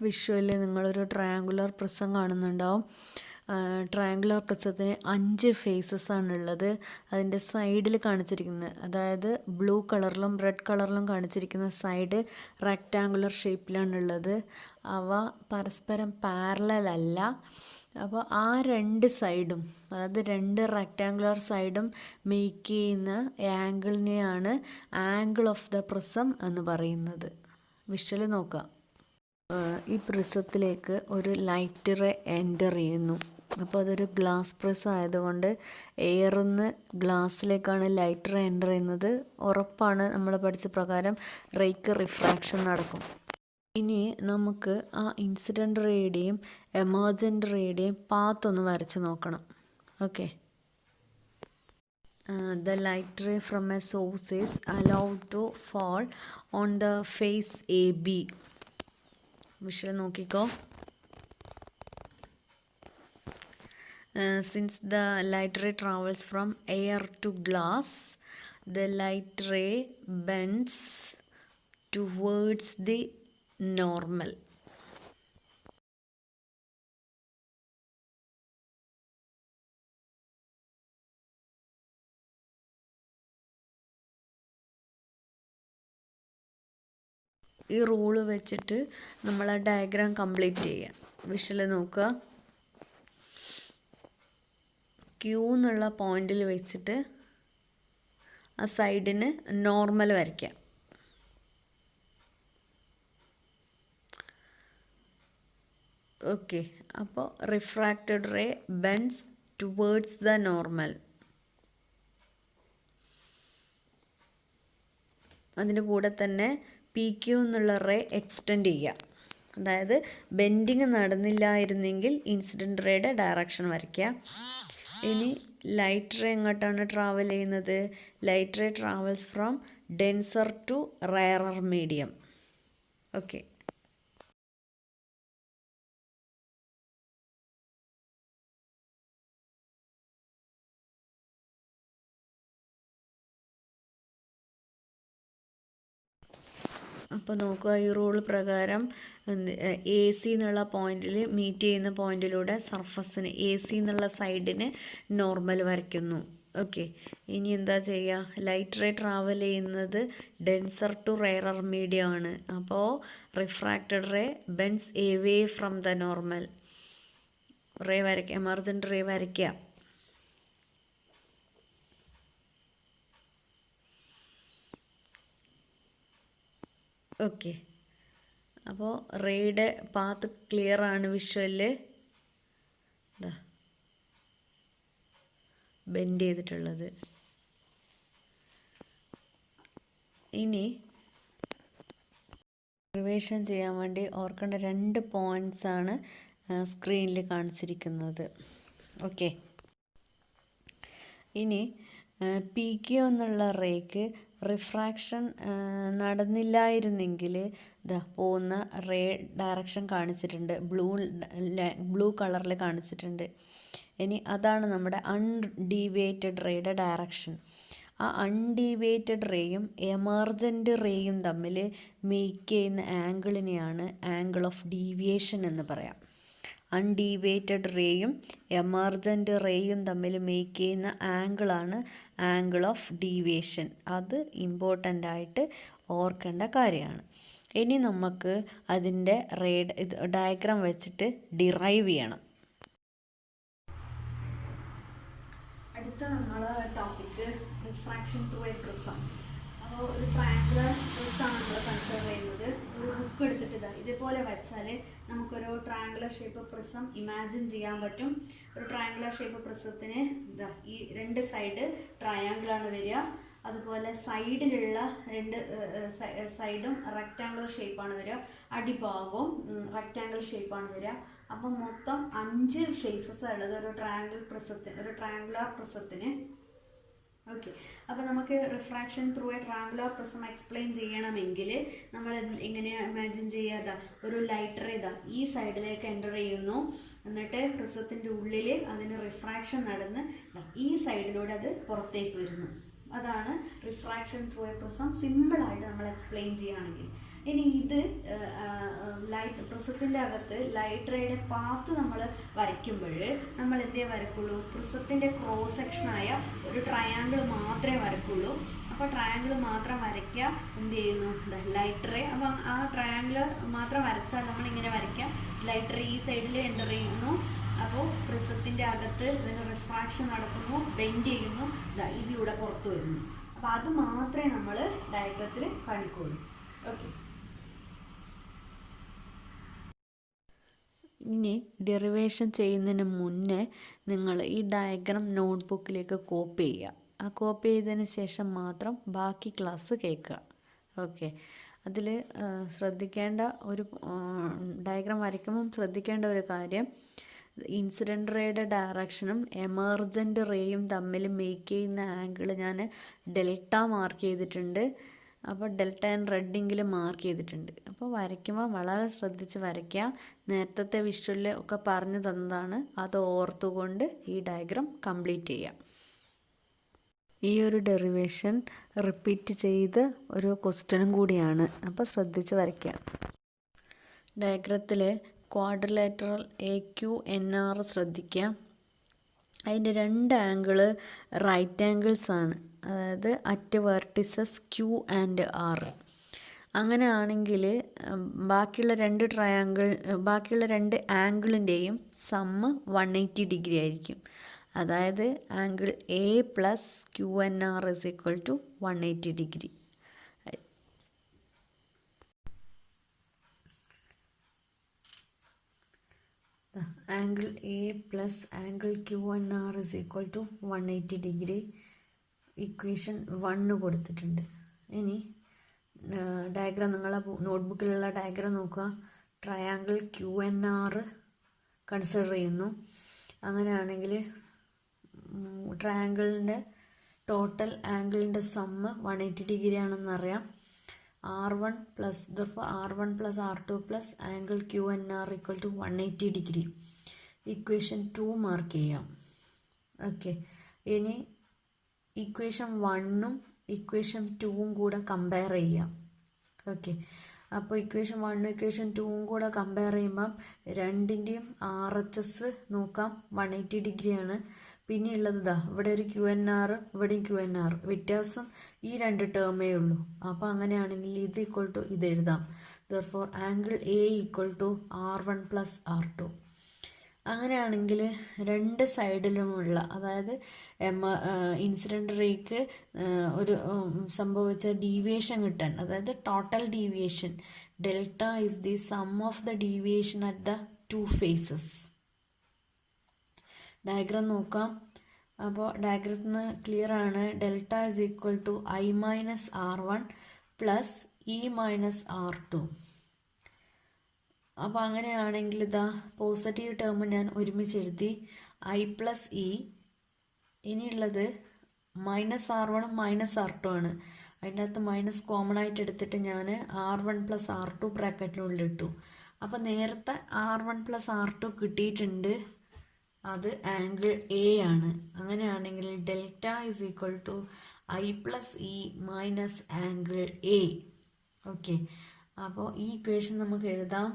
വിഷ്വലിൽ നിങ്ങളൊരു triangular prism കാണുന്നുണ്ടാവും. Triangular പ്രിസത്തിന് 5 faces ആണുള്ളത്. അതിൻ്റെ സൈഡിൽ കാണിച്ചിരിക്കുന്നത്, അതായത് ബ്ലൂ കളറിലും റെഡ് കളറിലും കാണിച്ചിരിക്കുന്ന സൈഡ് റെക്റ്റാങ്കുലർ ഷേപ്പിലാണുള്ളത്. അവ പരസ്പരം പാരലൽ അല്ല. അപ്പോൾ ആ 2 സൈഡും, അതായത് 2 റെക്റ്റാങ്കുലർ സൈഡും മേക്ക് ചെയ്യുന്ന ആംഗിളിനെയാണ് ആംഗിൾ ഓഫ് ദ പ്രിസം എന്ന് പറയുന്നത്. വിഷ്വൽ നോക്കാം. ഈ പ്രിസത്തിലേക്ക് ഒരു ലൈറ്റ് റേ എൻ്റർ ചെയ്യുന്നു. അപ്പോൾ അതൊരു ഗ്ലാസ് പ്രിസം ആയതുകൊണ്ട് എയറിന്ന് ഗ്ലാസ്സിലേക്കാണ് ലൈറ്റ് റേ എൻ്റർ ചെയ്യുന്നത്. ഉറപ്പാണ്, നമ്മൾ പഠിച്ച പ്രകാരം റേക്ക് റിഫ്രാക്ഷൻ നടക്കും. ഇനി നമുക്ക് ആ ഇൻസിഡൻറ്റ് റേയുടെയും എമർജൻറ്റ് റേയുടെയും പാത്ത് ഒന്ന് വരച്ച് നോക്കണം. Okay. The light ray from a source is allowed to fall on the face AB. Visual നോക്കിക്കോ. Since the light ray travels from air to glass, the light ray bends towards the normal. ഈ rule വെച്ചിട്ട് നമ്മൾ ആ diagram complete ചെയ്യാം. Visual നോക്കുക. Q എന്നുള്ള പോയിന്റിൽ വെച്ചിട്ട് ആ സൈഡിന് നോർമൽ വരയ്ക്കാം. ഓക്കെ. അപ്പോൾ refracted ray bends towards the normal. അതിൻ്റെ കൂടെ തന്നെ പി ക്യൂ എന്നുള്ള റേ എക്സ്റ്റെൻഡ് ചെയ്യുക. അതായത് ബെൻഡിങ് നടന്നില്ലായിരുന്നെങ്കിൽ ഇൻസിഡൻറ്റ് റേയുടെ ഡയറക്ഷൻ വരയ്ക്കുക. ഇനി ലൈറ്റ് റേ എങ്ങോട്ടാണ് ട്രാവൽ ചെയ്യുന്നത്? Light ray travels from denser to rarer medium. Okay. അപ്പോൾ നോക്കുക, ഈ റൂൾ പ്രകാരം എ സി എന്നുള്ള പോയിന്റിൽ മീറ്റ് ചെയ്യുന്ന പോയിന്റിലൂടെ സർഫസിന് എ സി എന്നുള്ള സൈഡിന് നോർമൽ വരയ്ക്കുന്നു. ഓക്കെ. ഇനി എന്താ ചെയ്യുക? ലൈറ്റ് റേ ട്രാവൽ ചെയ്യുന്നത് ഡെൻസർ ടു റെയറർ മീഡിയം ആണ്. അപ്പോൾ refracted ray bends away from the normal. Ray വരയ്ക്കുക, എമർജൻറ്റ് റേ വരയ്ക്കുക. ഓക്കെ. അപ്പോൾ റേയുടെ പാത്ത് ക്ലിയർ ആണ്. വിഷ്വലിൽ ഇതാ ബെൻഡ് ചെയ്തിട്ടുള്ളത്. ഇനി റിവേഷൻ ചെയ്യാൻ വേണ്ടി ഓർക്കേണ്ട 2 പോയിൻറ്റ്സ് ആണ് സ്ക്രീനിൽ കാണിച്ചിരിക്കുന്നത്. ഓക്കെ. ഇനി പി ക്യു എന്നുള്ള റേക്ക് റിഫ്രാക്ഷൻ നടന്നില്ലായിരുന്നെങ്കിൽ പോകുന്ന റേ ഡയറക്ഷൻ കാണിച്ചിട്ടുണ്ട്, ബ്ലൂ കളറിൽ കാണിച്ചിട്ടുണ്ട്. ഇനി അതാണ് നമ്മുടെ അൺഡീവിയേറ്റഡ് റേയുടെ ഡയറക്ഷൻ. ആ അൺഡീവിയേറ്റഡ് റേയും എമർജൻറ്റ് റേയും തമ്മിൽ മേക്ക് ചെയ്യുന്ന ആംഗിളിനെയാണ് ആംഗിൾ ഓഫ് ഡീവിയേഷൻ എന്ന് പറയാം. അൺഡീവിയേറ്റഡ് റേയും എമർജൻറ്റ് റേയും തമ്മിൽ മേക്ക് ചെയ്യുന്ന ആംഗിളാണ് ആംഗിൾ ഓഫ് ഡീവിയേഷൻ. അത് ഇമ്പോർട്ടൻ്റ് ആയിട്ട് ഓർക്കേണ്ട കാര്യമാണ്. ഇനി നമുക്ക് അതിൻ്റെ ഡയഗ്രാം വെച്ചിട്ട് ഡിറൈവ് ചെയ്യണം. അടുത്ത നമ്മളെ topic refraction through a prism. അപ്പോൾ ഒരു ട്രയാങ്കുലർ പ്രിസമാണ് നമ്മൾ കൺസിഡർ ചെയ്യുന്നത്. ഒരു ബുക്ക് എടുത്തിട്ട് ഇതേപോലെ വെച്ചാൽ നമുക്കൊരു ട്രയാങ്കുലർ ഷേപ്പ് പ്രിസം ഇമാജിൻ ചെയ്യാൻ പറ്റും. ഒരു ട്രയാങ്കുലർ ഷേപ്പ് പ്രിസത്തിന് ഈ 2 സൈഡ് ട്രയാങ്കിളാണ് വരിക. അതുപോലെ സൈഡിലുള്ള 2 സൈഡും റെക്റ്റാങ്കുലർ ഷേപ്പാണ് വരിക. അടിഭാഗവും റെക്റ്റാങ്കിൾ ഷേപ്പാണ് വരിക. അപ്പം മൊത്തം 5 ഫേസസ് ഉള്ളത് ഒരു ട്രയാങ്കുലർ പ്രിസത്തിന്. ഓക്കെ. അപ്പോൾ നമുക്ക് refraction through A triangular prism explain ചെയ്യണമെങ്കിൽ നമ്മൾ എങ്ങനെയാണ് ഇമാജിൻ ചെയ്യാതെ ഒരു ലൈറ്റ് റേ ഈ സൈഡിലേക്ക് എൻ്റർ ചെയ്യുന്നു. എന്നിട്ട് പ്രിസത്തിൻ്റെ ഉള്ളിൽ അതിന് റിഫ്രാക്ഷൻ നടന്ന് ഈ സൈഡിലൂടെ അത് പുറത്തേക്ക് വരുന്നു. അതാണ് റിഫ്രാക്ഷൻ ത്രൂ എ പ്രിസം സിമ്പിളായിട്ട് നമ്മൾ എക്സ്പ്ലെയിൻ ചെയ്യുകയാണെങ്കിൽ. ഇനി ഇത് ലൈറ്റ് പ്രിസത്തിൻ്റെ അകത്ത് ലൈറ്റ് റേയുടെ പാത്ത് നമ്മൾ വരയ്ക്കുമ്പോൾ നമ്മൾ എന്തേ വരക്കുള്ളൂ? പ്രിസത്തിൻ്റെ ക്രോസ് സെക്ഷനായ ഒരു ട്രയാങ്കിൾ മാത്രമേ വരക്കുള്ളൂ. അപ്പോൾ ട്രയാങ്കിൾ മാത്രം വരയ്ക്കുക. എന്ത് ചെയ്യുന്നു? Light ray. അപ്പം ആ ട്രയാങ്കിൾ മാത്രം വരച്ചാൽ നമ്മളിങ്ങനെ വരയ്ക്കാം. ലൈറ്റ് റേ ഈ സൈഡിൽ എൻ്റർ ചെയ്യുന്നു. അപ്പോൾ പ്രിസത്തിൻ്റെ അകത്ത് റിഫ്രാക്ഷൻ നടക്കുന്നു, ബെൻഡ് ചെയ്യുന്നു, ഇതിലൂടെ പുറത്തു വരുന്നു. അപ്പോൾ അത് മാത്രമേ നമ്മൾ ഡയഗ്രത്തിൽ കാണിക്കുള്ളൂ. ഓക്കെ. ഇനി ഡെറിവേഷൻ ചെയ്യുന്നതിന് മുന്നേ നിങ്ങൾ ഈ ഡയഗ്രാം നോട്ട്ബുക്കിലേക്ക് കോപ്പി ചെയ്യുക. ആ കോപ്പി ചെയ്തതിന് ശേഷം മാത്രം ബാക്കി ക്ലാസ് കേൾക്കുക. ഓക്കെ. അതിൽ ശ്രദ്ധിക്കേണ്ട ഒരു ഡയഗ്രാം വരയ്ക്കുമ്പം ശ്രദ്ധിക്കേണ്ട ഒരു കാര്യം, ഇൻസിഡൻറ്റ് റേയുടെ ഡയറക്ഷനും എമർജൻറ്റ് റേയും തമ്മിൽ മേക്ക് ചെയ്യുന്ന ആംഗിൾ ഞാൻ ഡെൽറ്റ മാർക്ക് ചെയ്തിട്ടുണ്ട്. അപ്പോൾ ഡെൽറ്റ ഞാൻ റെഡിങ്കിൽ മാർക്ക് ചെയ്തിട്ടുണ്ട്. അപ്പോൾ വരയ്ക്കുമ്പോൾ വളരെ ശ്രദ്ധിച്ച് വരയ്ക്കുക. നേരത്തെ വിഷ്വലിൽ ഒക്കെ പറഞ്ഞു തന്നതാണ്, അത് ഓർത്തുകൊണ്ട് ഈ ഡയഗ്രാം കംപ്ലീറ്റ് ചെയ്യാം. ഈ ഒരു ഡെറിവേഷൻ റിപ്പീറ്റ് ചെയ്ത് ഒരു ക്വസ്റ്റ്യനും കൂടിയാണ്, അപ്പോൾ ശ്രദ്ധിച്ച് വരയ്ക്കുക. ഡയഗ്രത്തിൽ ക്വാഡ്രിലേറ്ററൽ AQNR ശ്രദ്ധിക്കുക. അതിൻ്റെ രണ്ട് ആംഗിള് റൈറ്റ് ആംഗിൾസ് ആണ്, അതായത് at vertices Q and R. അങ്ങനെ ആണെങ്കിൽ ബാക്കിയുള്ള രണ്ട് ആംഗിളിൻ്റെയും സമ്മ് 180 ഡിഗ്രി ആയിരിക്കും. അതായത് angle A plus QNR is equal to 180 degree. Angle A plus angle QNR is equal to 180 degree. Equation 1 കൊടുത്തിട്ടുണ്ട്. ഇനി ഡയഗ്രാം നിങ്ങളെ നോട്ട്ബുക്കിലുള്ള ഡയഗ്രാം നോക്കുക. ട്രയാങ്കിൾ QNR കൺസിഡർ ചെയ്യുന്നു. അങ്ങനെയാണെങ്കിൽ ട്രയാങ്കിളിൻ്റെ ടോട്ടൽ ആംഗിളിൻ്റെ സമ്മ് 180 ഡിഗ്രി ആണെന്നറിയാം. R1 plus R1 plus R2 plus angle QNR equal to 180 degree. Equation 2 mark ചെയ്യാം. ഓക്കെ. ഇനി ഇക്വേഷൻ 1ഉം ഇക്വേഷൻ 2ഉം കൂടെ കമ്പയർ ചെയ്യാം. ഓക്കെ. അപ്പോൾ ഇക്വേഷൻ 1ഉം ഇക്വേഷൻ 2ഉം കൂടെ കമ്പയർ ചെയ്യുമ്പം രണ്ടിൻ്റെയും RHS നോക്കാം, 180 ഡിഗ്രിയാണ്. പിന്നെ ഉള്ളത് ഇവിടെ ഒരു QNR, ഇവിടെയും QNR. വ്യത്യാസം ഈ രണ്ട് ടേമേ ഉള്ളൂ. അപ്പോൾ അങ്ങനെയാണെങ്കിൽ ഇത് ഈക്വൽ ടു ഇത് എഴുതാം. Therefore angle A equal to R1 plus R2. അങ്ങനെയാണെങ്കിൽ രണ്ട് സൈഡിലുമുള്ള, അതായത് ഇൻസിഡൻറ്റ് റേക്ക് ഒരു സംഭവിച്ച ഡീവിയേഷൻ കിട്ടാൻ, അതായത് total deviation delta is the sum of the deviation at the two faces. Diagram നോക്കാം. അപ്പോൾ ഡയഗ്രത്തിൽ നിന്ന് ക്ലിയർ ആണ്. Delta is equal to I minus R1 plus E minus R2. അപ്പോൾ അങ്ങനെയാണെങ്കിൽ പോസിറ്റീവ് ടേം ഞാൻ ഒരുമിച്ച് എഴുതി, I പ്ലസ് E. ഇനിയുള്ളത് മൈനസ് R1 മൈനസ് R2 ആണ്. അതിൻ്റെ അകത്ത് മൈനസ് കോമൺ ആയിട്ട് എടുത്തിട്ട് ഞാൻ R1 പ്ലസ് R2 ബ്രാക്കറ്റിനുള്ളിലിട്ടു. അപ്പോൾ നേരത്തെ R1 പ്ലസ് R2 കിട്ടിയിട്ടുണ്ട്, അത് ആംഗിൾ A ആണ്. അങ്ങനെയാണെങ്കിൽ delta is equal to I plus E minus angle A. Okay. അപ്പോൾ ഈ ഇക്വേഷൻ നമുക്ക് എഴുതാം,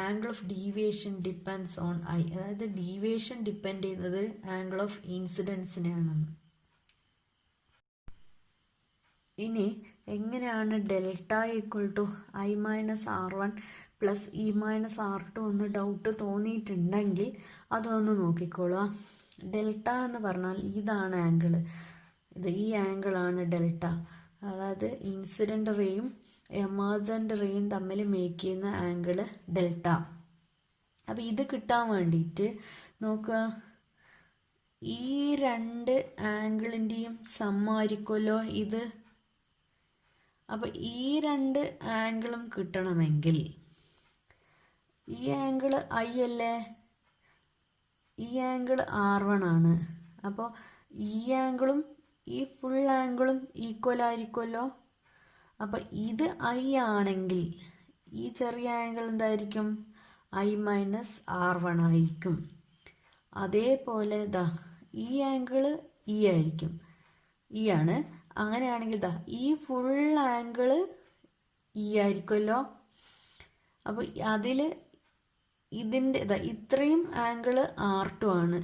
angle of deviation depends on I, അതായത് ഡീവിയേഷൻ ഡിപ്പെൻഡ് ചെയ്യുന്നത് ആംഗിൾ ഓഫ് ഇൻസിഡൻസിനെയാണെന്ന്. ഇനി എങ്ങനെയാണ് delta equal to I minus R1 plus E minus R2 ഒന്ന് ഡൗട്ട് തോന്നിയിട്ടുണ്ടെങ്കിൽ അതൊന്ന് നോക്കിക്കോളുക. ഡെൽറ്റ എന്ന് പറഞ്ഞാൽ ഇതാണ് ആംഗിള്, ഈ ആംഗിളാണ് ഡെൽറ്റ. അതായത് ഇൻസിഡൻറ്റ് റേയും എമർജൻറ്റ് റേയും തമ്മിൽ മേക്ക് ചെയ്യുന്ന ആംഗിള് ഡെൽറ്റ. അപ്പോൾ ഇത് കിട്ടാൻ വേണ്ടിയിട്ട് നോക്കുക, ഈ രണ്ട് ആംഗിളിൻ്റെയും സമ്മായിരിക്കുമല്ലോ ഇത്. അപ്പോൾ ഈ രണ്ട് ആംഗിളും കിട്ടണമെങ്കിൽ ഈ ആംഗിൾ I അല്ലേ, ഈ ആംഗിൾ R1 ആണ്. അപ്പോൾ ഈ ആംഗിളും ഈ ഫുൾ ആംഗിളും ഈക്വൽ ആയിരിക്കുമല്ലോ. അപ്പോൾ ഇത് I ആണെങ്കിൽ ഈ ചെറിയ ആംഗിൾ എന്തായിരിക്കും? I മൈനസ് R1 ആയിരിക്കും. അതേപോലെ ഈ ആംഗിൾ E ആയിരിക്കും, E ആണ്. അങ്ങനെയാണെങ്കിൽ ഈ ഫുൾ ആംഗിള് ഇ ആയിരിക്കുമല്ലോ. അപ്പോൾ അതിൽ ഇതിൻ്റെ ഇത്രയും ആംഗിള് R2 ആണ്,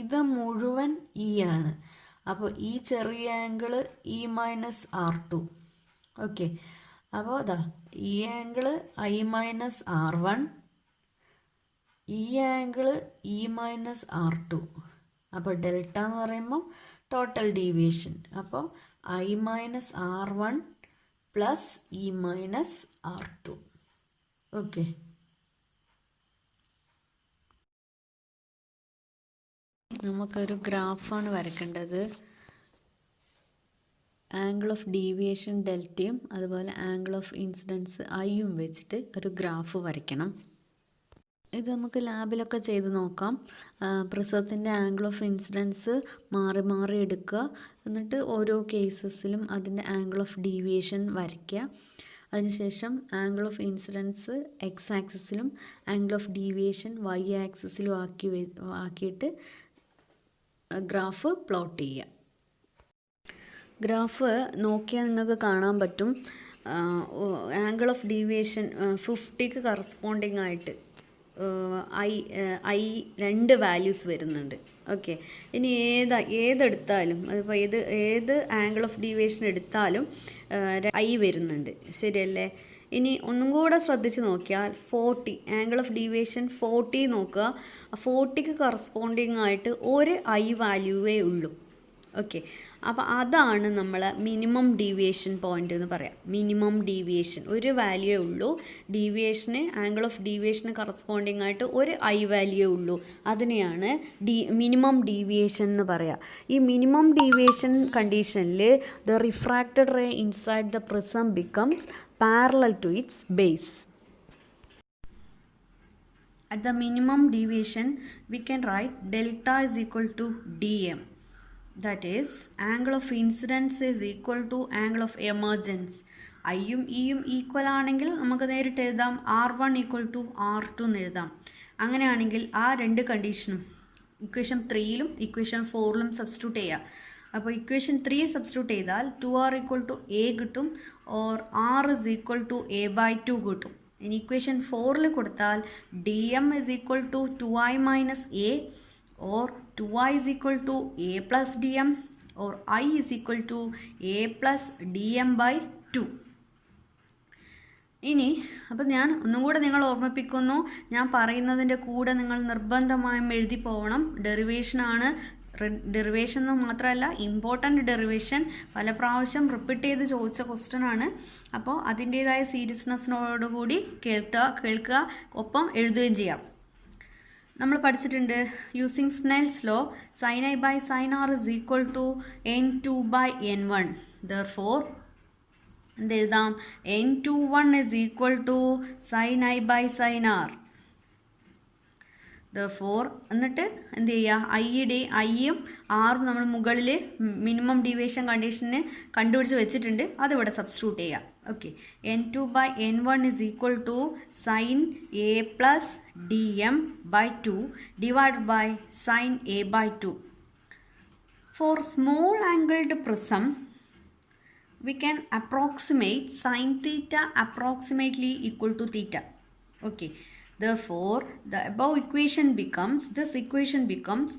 ഇത് മുഴുവൻ ഇ ആണ്. അപ്പോൾ ഈ ചെറിയ ആംഗിള് E-R2. ഓക്കെ, അപ്പോൾ ഈ ആംഗിള് I-R1, ഈ ആംഗിള് E-R2. അപ്പോൾ ഡെൽറ്റ എന്ന് പറയുമ്പം ടോട്ടൽ ഡീവിയേഷൻ. അപ്പോൾ I-R1 പ്ലസ് E-R2. ഓക്കെ, നമുക്കൊരു ഗ്രാഫാണ് വരയ്ക്കേണ്ടത്. ആംഗിൾ ഓഫ് ഡീവിയേഷൻ ഡെൽറ്റയും അതുപോലെ ആംഗിൾ ഓഫ് ഇൻസിഡൻസ് ഐയും വെച്ചിട്ട് ഒരു ഗ്രാഫ് വരയ്ക്കണം. ഇത് നമുക്ക് ലാബിലൊക്കെ ചെയ്ത് നോക്കാം. പ്രിസത്തിൻ്റെ ആംഗിൾ ഓഫ് ഇൻസിഡൻസ് മാറി മാറി എടുക്കുക, എന്നിട്ട് ഓരോ കേസസിലും അതിൻ്റെ ആംഗിൾ ഓഫ് ഡീവിയേഷൻ വരയ്ക്കുക. അതിനുശേഷം ആംഗിൾ ഓഫ് ഇൻസിഡൻസ് എക്സ് ആക്സിസിലും ആംഗിൾ ഓഫ് ഡീവിയേഷൻ വൈ ആക്സിസിലും ആക്കിയിട്ട് ഗ്രാഫ് പ്ലോട്ട് ചെയ്യുക. ഗ്രാഫ് നോക്കിയാൽ നിങ്ങൾക്ക് കാണാൻ പറ്റും, ആംഗിൾ ഓഫ് ഡീവിയേഷൻ 50ക്ക് കറസ്പോണ്ടിങ് ആയിട്ട് ഐ 2 വാല്യൂസ് വരുന്നുണ്ട്. ഓക്കെ, ഇനി ഏതെടുത്താലും അതിപ്പോൾ ഏത് ആംഗിൾ ഓഫ് ഡീവിയേഷൻ എടുത്താലും ഐ വരുന്നുണ്ട്, ശരിയല്ലേ? ഇനി ഒന്നും കൂടെ ശ്രദ്ധിച്ച് നോക്കിയാൽ 40 ആംഗിൾ ഓഫ് ഡീവിയേഷൻ 40 നോക്കുക. 40ക്ക് കറസ്പോണ്ടിങ് ആയിട്ട് ഒരു ഐ വാല്യൂവേ ഉള്ളൂ. ഓക്കെ, അപ്പോൾ അതാണ് നമ്മൾ മിനിമം ഡീവിയേഷൻ പോയിൻ്റ് എന്ന് പറയാം. മിനിമം ഡീവിയേഷൻ ഒരു വാല്യൂ ഉള്ളൂ, ഡീവിയേഷന് ആംഗിൾ ഓഫ് ഡീവിയേഷന് കറസ്പോണ്ടിങ് ആയിട്ട് ഒരു ഐ വാല്യൂ ഉള്ളൂ, അതിനെയാണ് മിനിമം ഡീവിയേഷൻ എന്ന് പറയാം. ഈ മിനിമം ഡീവിയേഷൻ കണ്ടീഷനിൽ the refracted ray inside the prism becomes parallel to its base. At the minimum deviation we can write delta is equal to dm. That is, angle of incidence is equal to angle of emergence. ഐയും ഇയും equal ആണെങ്കിൽ നമുക്ക് നേരിട്ട് എഴുതാം R1 equal to R2 എന്ന് എഴുതാം. അങ്ങനെയാണെങ്കിൽ ആ രണ്ട് കണ്ടീഷനും ഇക്വേഷൻ 3ലും ഇക്വേഷൻ 4ലും സബ്സ്റ്റിറ്റ്യൂട്ട് ചെയ്യുക. അപ്പോൾ ഇക്വേഷൻ 3 സബ്സ്റ്റിറ്റ്യൂട്ട് ചെയ്താൽ 2R ഈക്വൽ ടു എ കിട്ടും, or R is equal to a/2 കിട്ടും. ഇനി ഇക്വേഷൻ 4ൽ കൊടുത്താൽ dm is equal to 2i minus a, or 2i is equal to a plus dm, or I is equal to a plus dm by 2. ഇനി അപ്പം ഞാൻ ഒന്നും കൂടെ നിങ്ങൾ ഓർമ്മിപ്പിക്കുന്നു, ഞാൻ പറയുന്നതിൻ്റെ കൂടെ നിങ്ങൾ നിർബന്ധമായും എഴുതി പോകണം. ഡെറിവേഷനാണ്, ഡെറിവേഷൻ എന്ന് മാത്രമല്ല ഇമ്പോർട്ടൻ്റ് ഡെറിവേഷൻ, പല പ്രാവശ്യം റിപ്പീറ്റ് ചെയ്ത് ചോദിച്ച ക്വസ്റ്റ്യൻ ആണ്. അപ്പോൾ അതിൻ്റേതായ സീരിയസ്നെസ്സിനോടുകൂടി കേൾക്കുക, ഒപ്പം എഴുതുകയും ചെയ്യാം. നമ്മൾ പഠിച്ചിട്ടുണ്ട് using Snell's law sin I by sin R is equal to n2 by n1. Therefore എന്തെഴുതാം, n21 is equal to sin I by sin R. Therefore എന്നിട്ട് എന്ത് ചെയ്യുക, ഐയും ആറും നമ്മൾ മുകളിൽ മിനിമം ഡീവിയേഷൻ കണ്ടീഷന് കണ്ടുപിടിച്ച് വെച്ചിട്ടുണ്ട്, അതിവിടെ സബ്സ്റ്റിറ്റ്യൂട്ട് ചെയ്യുക. Okay, n2 by n1 is equal to sin a plus dm by 2 divided by sin a by 2. For small angled prism we can approximate sin theta approximately equal to theta. Okay, therefore the above equation becomes, this equation becomes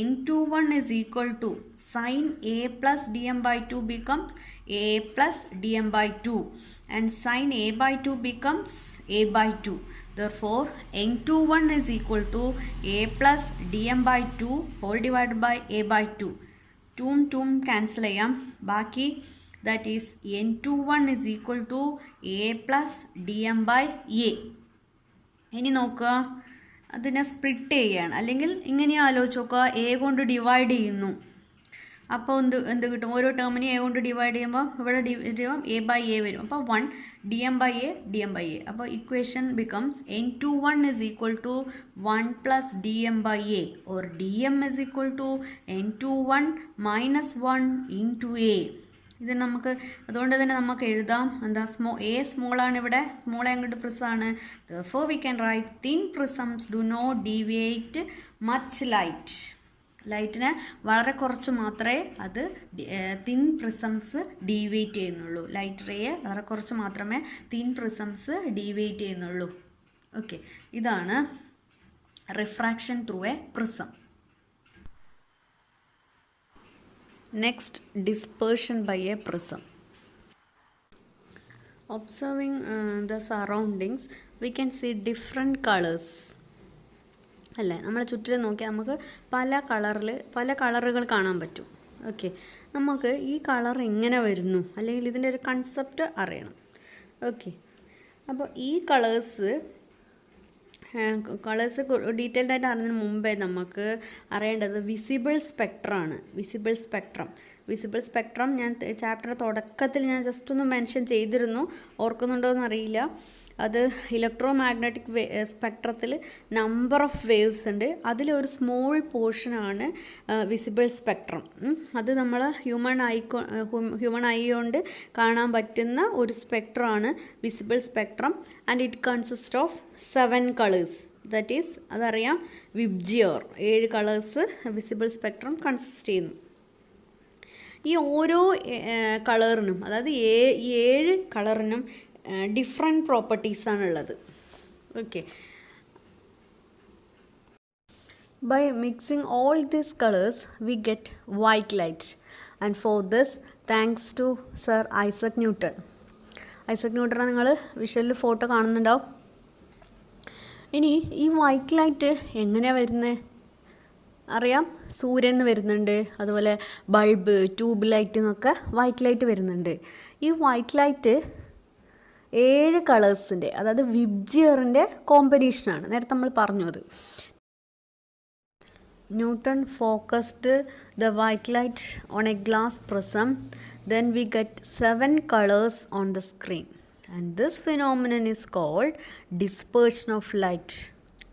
n21 is equal to sin a plus dm by 2 becomes a plus dm by 2, and sin a by 2 becomes a by 2. Therefore n21 is equal to a plus dm by 2 whole divided by a by 2. 2 cancel ചെയ്യാം, ബാക്കി that is n21 is equal to a plus dm by a. ഇനി നോക്കുക, അതിനെ split ചെയ്യുകയാണ്, അല്ലെങ്കിൽ ഇങ്ങനെ ആലോചിച്ച് നോക്കുക, എ കൊണ്ട് ഡിവൈഡ് ചെയ്യുന്നു, അപ്പോൾ എന്ത് കിട്ടും, ഓരോ ടേമിനെ എ കൊണ്ട് ഡിവൈഡ് ചെയ്യുമ്പോൾ ഇവിടെ എ ബൈ എ വരും, അപ്പോൾ 1 dm by a dm by a. അപ്പോൾ equation becomes n21 is equal to 1 plus dm by a, or dm is equal to n21 minus 1 into a. ഇത് നമുക്ക് അതുകൊണ്ട് തന്നെ നമുക്ക് എഴുതാം, എന്താ, എ സ്മോൾ ആണ്, ഇവിടെ സ്മോൾ ആംഗിൾഡ് പ്രിസമാണ്. Therefore we can write thin prisms do not deviate much light. ലൈറ്റിനെ വളരെ കുറച്ച് മാത്രമേ അത് തിൻ പ്രിസംസ് ഡീവിയേറ്റ് ചെയ്യുന്നുള്ളൂ. ലൈറ്റ് റേയെ വളരെ കുറച്ച് മാത്രമേ തിൻ പ്രിസംസ് ഡീവിയേറ്റ് ചെയ്യുന്നുള്ളൂ. ഓക്കെ, ഇതാണ് refraction through a prism. Next, dispersion by a prism. Observing the surroundings we can see different colours അല്ലേ. നമ്മളെ ചുറ്റിലും നോക്കിയാൽ നമുക്ക് പല കളറുകൾ കാണാൻ പറ്റും. ഓക്കെ, നമുക്ക് ഈ കളർ എങ്ങനെ വരുന്നു അല്ലെങ്കിൽ ഇതിൻ്റെ ഒരു കൺസെപ്റ്റ് അറിയണം. ഓക്കെ, അപ്പോൾ ഈ കളേഴ്സ് ഡീറ്റെയിൽഡ് ആയിട്ട് അറിയുന്നതിന് മുമ്പേ നമുക്ക് അറിയേണ്ടത് വിസിബിൾ സ്പെക്ട്രമാണ്. വിസിബിൾ സ്പെക്ട്രം ഞാൻ ചാപ്റ്ററിൻ്റെ തുടക്കത്തിൽ ഞാൻ ജസ്റ്റ് ഒന്ന് മെൻഷൻ ചെയ്തിരുന്നു, ഓർക്കുന്നുണ്ടോ എന്നറിയില്ല. അത് ഇലക്ട്രോ മാഗ്നറ്റിക് സ്പെക്ട്രത്തിൽ നമ്പർ ഓഫ് വേവ്സ് ഉണ്ട്. അതിലൊരു സ്മോൾ പോർഷനാണ് വിസിബിൾ സ്പെക്ട്രം. അത് നമ്മൾ ഹ്യൂമൺ ഐ കൊണ്ട് കാണാൻ പറ്റുന്ന ഒരു സ്പെക്ട്രമാണ് visible spectrum. And it consist of 7 colours. That is, അതറിയാം, VIBGYOR 7 colours visible spectrum consist ചെയ്യുന്നു. ഈ ഓരോ കളറിനും, അതായത് 7 കളറിനും ഡിഫറെൻറ്റ് പ്രോപ്പർട്ടീസാണുള്ളത്. Okay, by mixing all these colours we get white light. And for this thanks to sir Isaac Newton. നിങ്ങൾ വിഷ്വലിൽ ഫോട്ടോ കാണുന്നുണ്ടാവും. ഇനി ഈ വൈറ്റ് ലൈറ്റ് എങ്ങനെയാണ് വരുന്നത് അറിയാം. സൂര്യനിൽ നിന്ന് വരുന്നുണ്ട്, അതുപോലെ ബൾബ്, ട്യൂബ് ലൈറ്റ് എന്നൊക്കെ വൈറ്റ് ലൈറ്റ് വരുന്നുണ്ട്. ഈ വൈറ്റ് ലൈറ്റ് 7 കളേഴ്സിൻ്റെ, അതായത് വിബ്ജിയറിൻ്റെ കോമ്പിനേഷനാണ്. നേരത്തെ നമ്മൾ പറഞ്ഞു അത്. Newton focused the white light on A glass prism. Then we get 7 colors on the screen. And this phenomenon is called dispersion of light.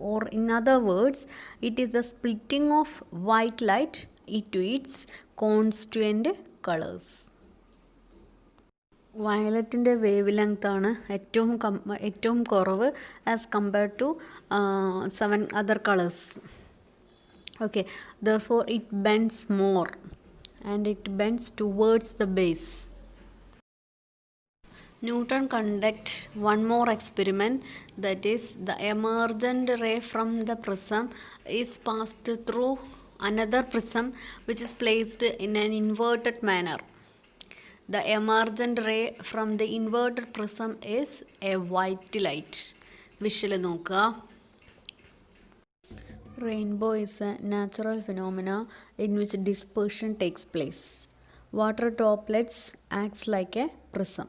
Or in other words, it is the splitting of white light into its constituent colors. വയലറ്റിൻ്റെ wavelength ആണ് ഏറ്റവും കുറവ് as compared to 7 other colors. Okay, therefore it bends more and it bends towards the base. Newton conduct one more experiment, that is the emergent ray from the prism is passed through another prism which is placed in an inverted manner. The emergent ray from the inverted prism is a white light. Visual നോക്കുക. Rainbow is a natural phenomena in which dispersion takes place. Water droplets acts like a prism.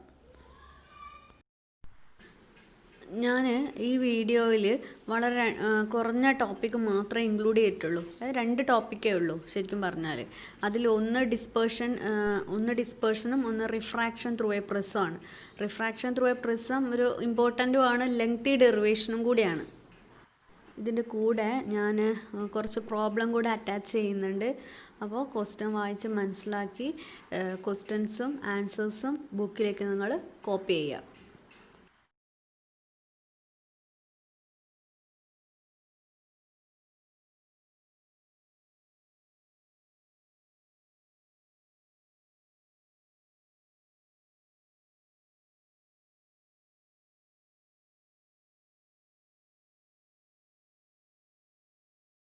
ഞാൻ ഈ വീഡിയോയിൽ വളരെ കുറഞ്ഞ topic മാത്രമേ include ചെയ്തിട്ടുള്ളൂ. അത് 2 ടോപ്പിക്കേ ഉള്ളൂ ശരിക്കും പറഞ്ഞാൽ. അതിലൊന്ന് ഡിസ്പേർഷനും ഒന്ന് റിഫ്രാക്ഷൻ ത്രൂ എ പ്രിസമാണ്. റിഫ്രാക്ഷൻ ത്രൂ എ പ്രിസം ഒരു ഇമ്പോർട്ടൻറ്റുമാണ്, ലെങ്തി ഡെറിവേഷനും കൂടിയാണ്. ഇതിൻ്റെ കൂടെ ഞാൻ കുറച്ച് പ്രോബ്ലം കൂടെ അറ്റാച്ച് ചെയ്യുന്നുണ്ട്. അപ്പോൾ ക്വസ്റ്റ്യൻ വായിച്ച് മനസ്സിലാക്കി ക്വസ്റ്റ്യൻസും ആൻസേഴ്സും ബുക്കിലേക്ക് നിങ്ങൾ കോപ്പി ചെയ്യുക.